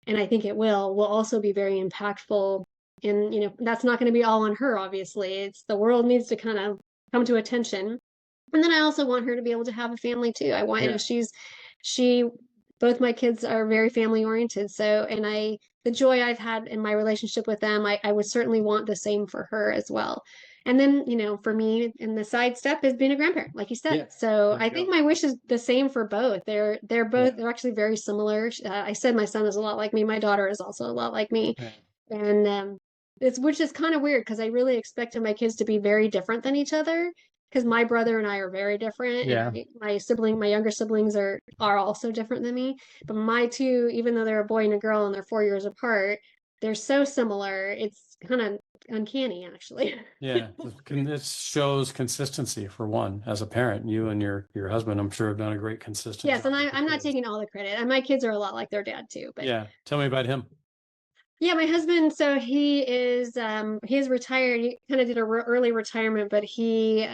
and I think it will also be very impactful. And, that's not going to be all on her, obviously. It's the world needs to kind of come to attention. And then I also want her to be able to have a family too. I want, both my kids are very family oriented. So, and the joy I've had in my relationship with them, I would certainly want the same for her as well. And then, for me, and the side step is being a grandparent, like you said. Yeah. So I think my wish is the same for both. They're actually very similar. I said my son is a lot like me. My daughter is also a lot like me. Yeah. And which is kind of weird, because I really expected my kids to be very different than each other, because my brother and I are very different. Yeah. And my younger siblings are also different than me. But my two, even though they're a boy and a girl and they're 4 years apart, they're so similar. It's kind of uncanny, actually. Yeah, it shows consistency for one. As a parent, you and your husband, I'm sure, have done a great consistent Yes, job and with I'm the not kids. taking all the credit. And my kids are a lot like their dad too. But Yeah, tell me about him. yeah, my husband, so he is retired. He kind of did a early retirement, but he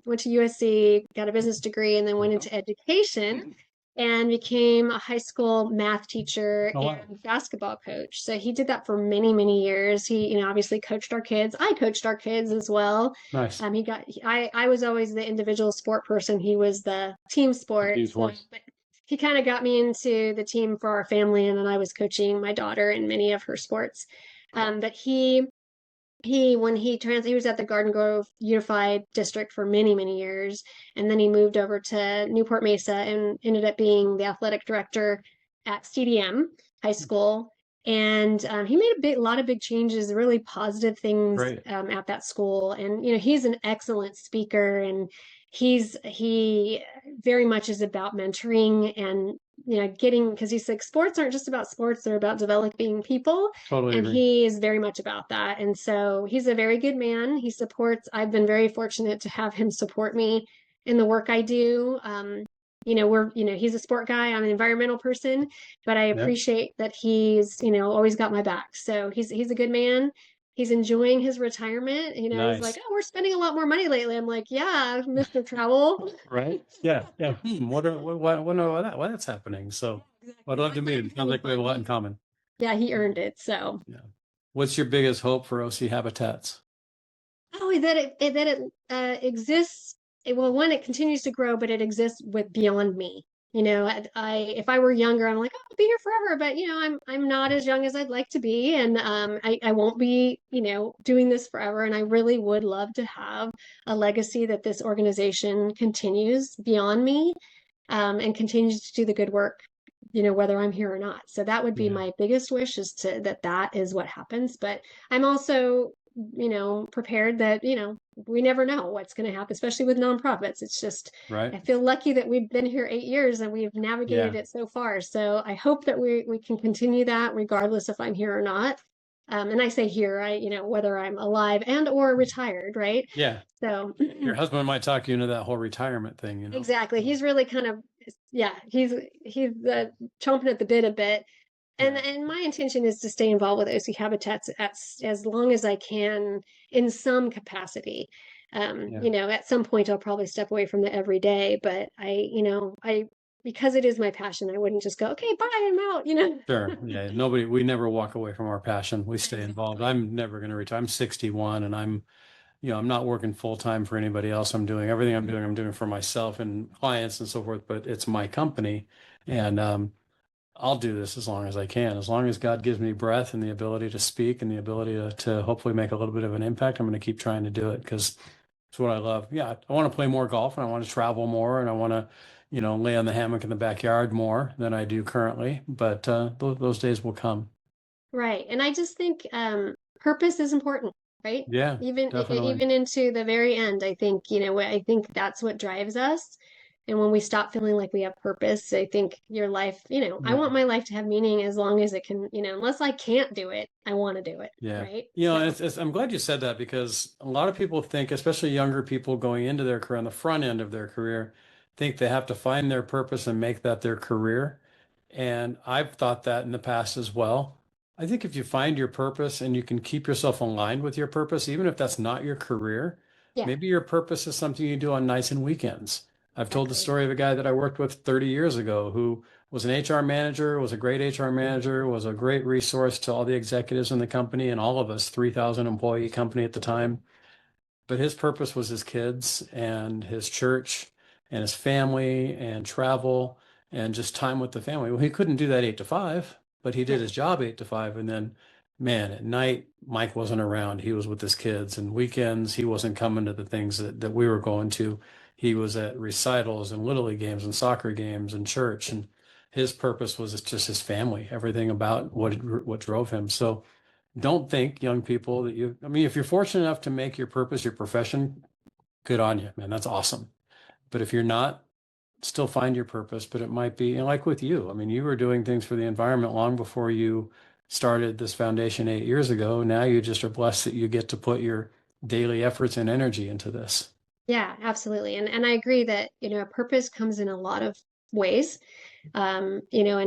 went to USC, got a business degree, and then went into education and became a high school math teacher and basketball coach. So he did that for many, many years. He, obviously coached our kids. I coached our kids as well. Nice. I was always the individual sport person. He was the team sport. But he kind of got me into the team for our family, and then I was coaching my daughter in many of her sports. But he when he was at the Garden Grove Unified District for many, many years, and then he moved over to Newport Mesa and ended up being the athletic director at CDM High School. And he made a lot of big changes, really positive things at that school. And he's an excellent speaker, and he very much is about mentoring and because he's like, sports aren't just about sports, they're about developing people. Totally and agree. He is very much about that. And so he's a very good man. I've been very fortunate to have him support me in the work I do. He's a sport guy, I'm an environmental person, but I appreciate that he's always got my back. So he's a good man. He's enjoying his retirement. Nice. He's like, oh, we're spending a lot more money lately. I'm like, yeah, Mr. Travel. Right? Yeah. Why that's happening. So I'd love to meet him. Sounds like we have a lot in common. Yeah, he earned it. So yeah. What's your biggest hope for OC Habitats? Oh, that it exists. One, it continues to grow, but it exists beyond me. If I were younger, I'm like, oh, I'll be here forever. But I'm not as young as I'd like to be, and I won't be doing this forever. And I really would love to have a legacy that this organization continues beyond me, and continues to do the good work whether I'm here or not. So that would be Yeah. my biggest wish, is that is what happens. But I'm also, prepared that, we never know what's going to happen, especially with nonprofits. It's just, Right. I feel lucky that we've been here 8 years and we've navigated Yeah. it so far. So I hope that we can continue that regardless if I'm here or not. And I say here, whether I'm alive and or retired, right? Yeah. So Your husband might talk you into that whole retirement thing, exactly. So, He's really kind of, yeah, he's chomping at the bit a bit. And yeah. and my intention is to stay involved with OC Habitats as long as I can in some capacity. Yeah. At some point I'll probably step away from the everyday, but I because it is my passion, I wouldn't just go, okay, bye, I'm out. Sure. Yeah. We never walk away from our passion. We stay involved. Exactly. I'm never going to retire. I'm 61 and I'm not working full time for anybody else. I'm doing everything I'm doing for myself and clients and so forth, but it's my company. And I'll do this as long as I can. As long as God gives me breath and the ability to speak and the ability to hopefully make a little bit of an impact, I'm going to keep trying to do it because it's what I love. Yeah, I want to play more golf and I want to travel more and I want to, lay on the hammock in the backyard more than I do currently. But those days will come. Right. And I just think purpose is important, right? Yeah, definitely. Even into the very end, I think, I think that's what drives us. And when we stop feeling like we have purpose, I think your life, I Yeah. want my life to have meaning as long as it can, unless I can't do it, I want to do it, Yeah. right? So, I'm glad you said that because a lot of people think, especially younger people going into their career on the front end of their career, think they have to find their purpose and make that their career. And I've thought that in the past as well. I think if you find your purpose and you can keep yourself aligned with your purpose, even if that's not your career, yeah, maybe your purpose is something you do on nights and weekends. I've told the exactly. story of a guy that I worked with 30 years ago who was an HR manager, was a great HR manager, was a great resource to all the executives in the company and all of us, 3,000 employee company at the time. But his purpose was his kids and his church and his family and travel and just time with the family. Well, he couldn't do that 8 to 5, but he did Right. his job 8 to 5. And then, man, at night, Mike wasn't around. He was with his kids, and weekends, he wasn't coming to the things that we were going to. He was at recitals and little league games and soccer games and church. And his purpose was just his family, everything about what drove him. So, don't think, young people, if you're fortunate enough to make your purpose your profession, good on you, man. That's awesome. But if you're not, still find your purpose. But it might be, and like with you, you were doing things for the environment long before you started this foundation 8 years ago. Now you just are blessed that you get to put your daily efforts and energy into this. Yeah, absolutely. And I agree that, a purpose comes in a lot of ways. And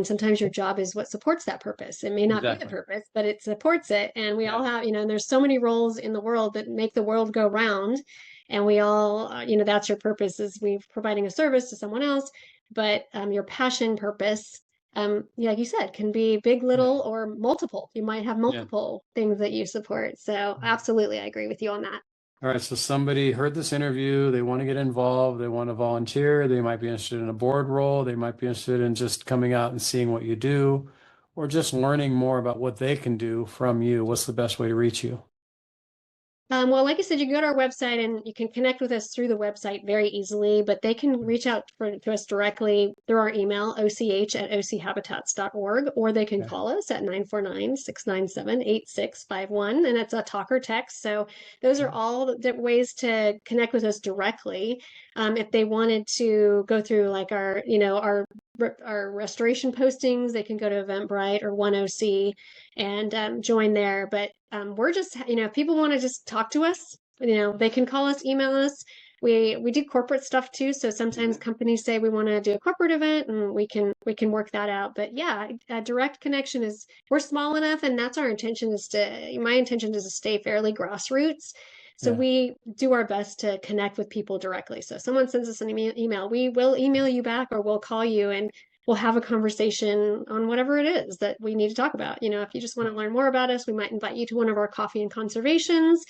sometimes your job is what supports that purpose. It may not be the Exactly. purpose, but it supports it. And we Yeah. all have, and there's so many roles in the world that make the world go round. And we all, that's your purpose, is we providing a service to someone else. But your passion purpose, like you said, can be big, Yeah. little, or multiple. You might have Yeah. multiple things that you support. So absolutely, I agree with you on that. All right, so somebody heard this interview, they want to get involved, they want to volunteer, they might be interested in a board role, they might be interested in just coming out and seeing what you do, or just learning more about what they can do from you. What's the best way to reach you? Well, like I said, you can go to our website and you can connect with us through the website very easily, but they can reach out to us directly through our email, och@ochabitats.org, or they can Okay. call us at 949-697-8651, and it's a talk or text. So those are all the ways to connect with us directly. If they wanted to go through like our restoration postings, they can go to Eventbrite or OneOC and join there. But we're just, if people want to just talk to us, they can call us, email us. We do corporate stuff too. So sometimes companies say we want to do a corporate event, and we can work that out. But yeah, a direct connection is, we're small enough, and that's our intention, my intention is to stay fairly grassroots. So Yeah. we do our best to connect with people directly. So if someone sends us an email, we will email you back, or we'll call you, and we'll have a conversation on whatever it is that we need to talk about. If you just want to learn more about us, we might invite you to one of our coffee and conservations,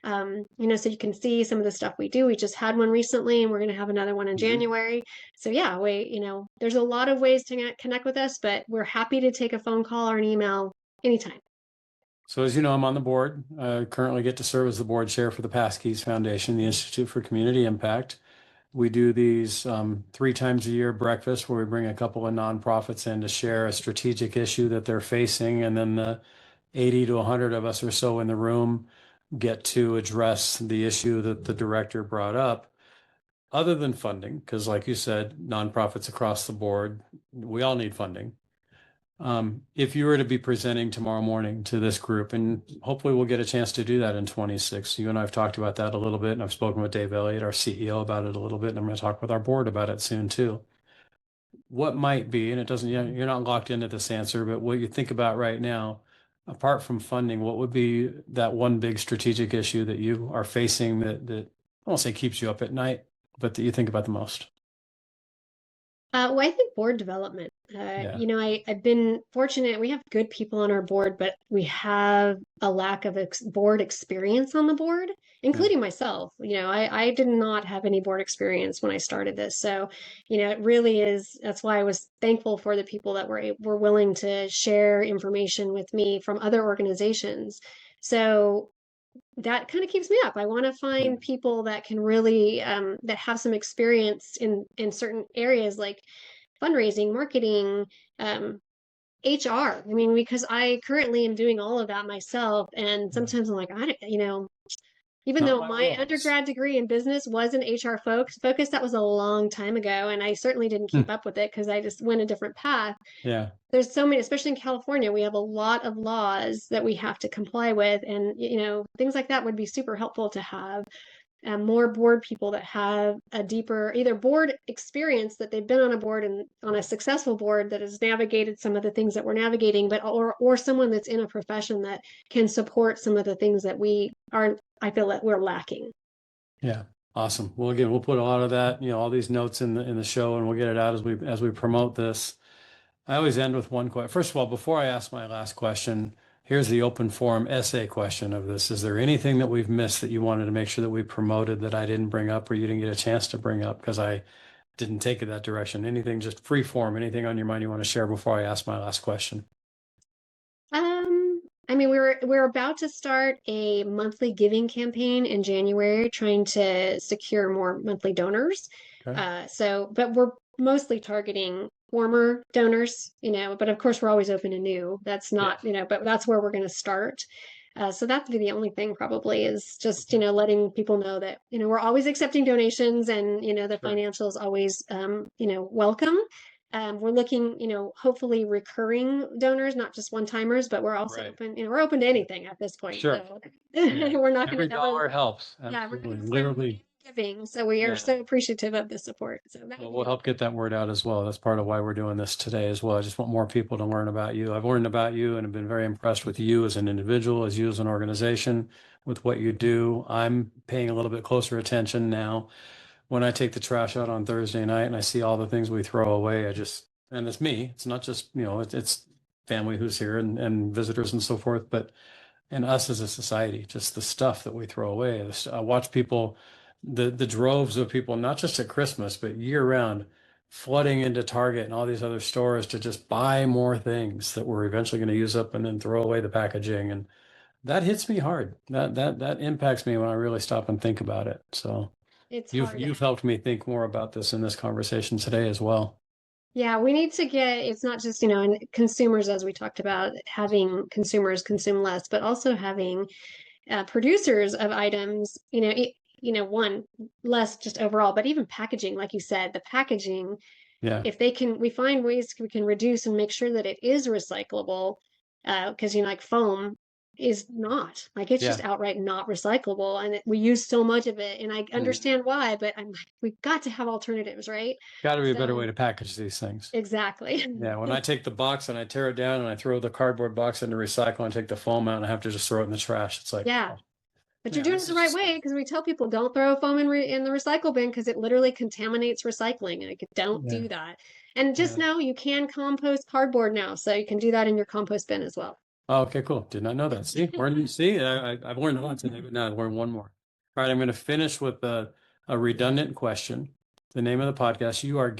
so you can see some of the stuff we do. We just had one recently, and we're going to have another one in Mhm. January. So yeah, there's a lot of ways to connect with us, but we're happy to take a phone call or an email anytime. So as you know, I'm on the board. I currently get to serve as the board chair for the Passkeys Foundation, the Institute for Community Impact. We do these 3 times a year breakfasts where we bring a couple of nonprofits in to share a strategic issue that they're facing. And then the 80 to 100 of us or so in the room get to address the issue that the director brought up. Other than funding, because like you said, nonprofits across the board, we all need funding. If you were to be presenting tomorrow morning to this group, and hopefully we'll get a chance to do that in 26. You and I have talked about that a little bit, and I've spoken with Dave Elliott, our CEO, about it a little bit, and I'm going to talk with our board about it soon too. What might be, and it doesn't, you're not locked into this answer, but what you think about right now, apart from funding, what would be that one big strategic issue that you are facing that I won't say keeps you up at night, but that you think about the most? Well, I think board development. Yeah. I've been fortunate. We have good people on our board, but we have a lack of board experience on the board, including myself. I did not have any board experience when I started this. So, it really is. That's why I was thankful for the people that were willing to share information with me from other organizations. So that kind of keeps me up. I want to find people that can really that have some experience in certain areas like fundraising, marketing, HR. I mean, because I currently am doing all of that myself, and sometimes I'm like, even though my undergrad degree in business was an HR focus, that was a long time ago, and I certainly didn't keep up with it because I just went a different path. Yeah. There's so many, especially in California, we have a lot of laws that we have to comply with, and things like that would be super helpful to have more board people that have a deeper either board experience, that they've been on a board and on a successful board that has navigated some of the things that we're navigating, but or someone that's in a profession that can support some of the things that I feel that we're lacking. Yeah. Awesome. Well, again, we'll put a lot of that, all these notes in the show, and we'll get it out as we promote this. I always end with one question. First of all, before I ask my last question, here's the open forum essay question of this. Is there anything that we've missed that you wanted to make sure that we promoted that I didn't bring up or you didn't get a chance to bring up because I didn't take it that direction? Anything, just free form, anything on your mind you want to share before I ask my last question? I mean, we're about to start a monthly giving campaign in January, trying to secure more monthly donors. Okay. But we're mostly targeting former donors, but of course we're always open to new. That's not, but that's where we're going to start. So that'd be the only thing probably is just, letting people know that, we're always accepting donations, and, the financials always, welcome. We're looking, hopefully recurring donors, not just one-timers, but we're also open, we're open to anything at this point. Sure. So we're not going to. Every dollar helps. Absolutely. Yeah, literally. Giving. So we are so appreciative of the support. So we'll help get that word out as well. That's part of why we're doing this today as well. I just want more people to learn about you. I've learned about you and have been very impressed with you as an individual, as you as an organization, with what you do. I'm paying a little bit closer attention now. When I take the trash out on Thursday night and I see all the things we throw away, and it's me, it's not just, it's family who's here and visitors and so forth, and us as a society, just the stuff that we throw away. I watch people, the droves of people, not just at Christmas, but year round, flooding into Target and all these other stores to just buy more things that we're eventually going to use up and then throw away the packaging. And that hits me hard. That impacts me when I really stop and think about it. So you've helped me think more about this in this conversation today as well. Yeah, we need to it's not just, consumers, as we talked about, having consumers consume less, but also having producers of items, one, less just overall, but even packaging, like you said, the packaging, if we find ways we can reduce and make sure that it is recyclable, because, like foam is not, like, it's just outright not recyclable, and we use so much of it, and I understand why, but we've got to have alternatives, right? Got to be a better way to package these things. Exactly. Yeah, when I take the box and I tear it down and I throw the cardboard box into recycle and take the foam out and I have to just throw it in the trash, it's like, but you're doing it the right way, because we tell people don't throw foam in the recycle bin because it literally contaminates recycling. Like, don't do that. And just know you can compost cardboard now, so you can do that in your compost bin as well. Oh, okay, cool. Did not know that. See, I've learned a lot today, but now I've learned one more. All right, I'm going to finish with a redundant question. The name of the podcast, you are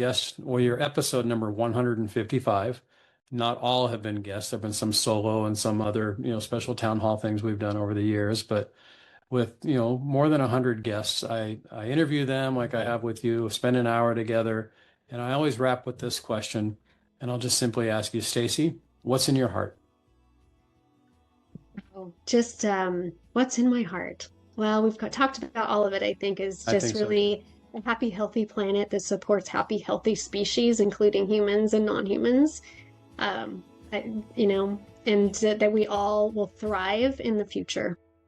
your episode number 155. Not all have been guests. There have been some solo and some other, special town hall things we've done over the years, but with, more than 100 guests. I interview them like I have with you, spend an hour together, and I always wrap with this question. And I'll just simply ask you, Stacey, what's in your heart? Just what's in my heart? Well, we've talked about all of it, I think, is just really a happy, healthy planet that supports happy, healthy species, including humans and non-humans. And that we all will thrive in the future.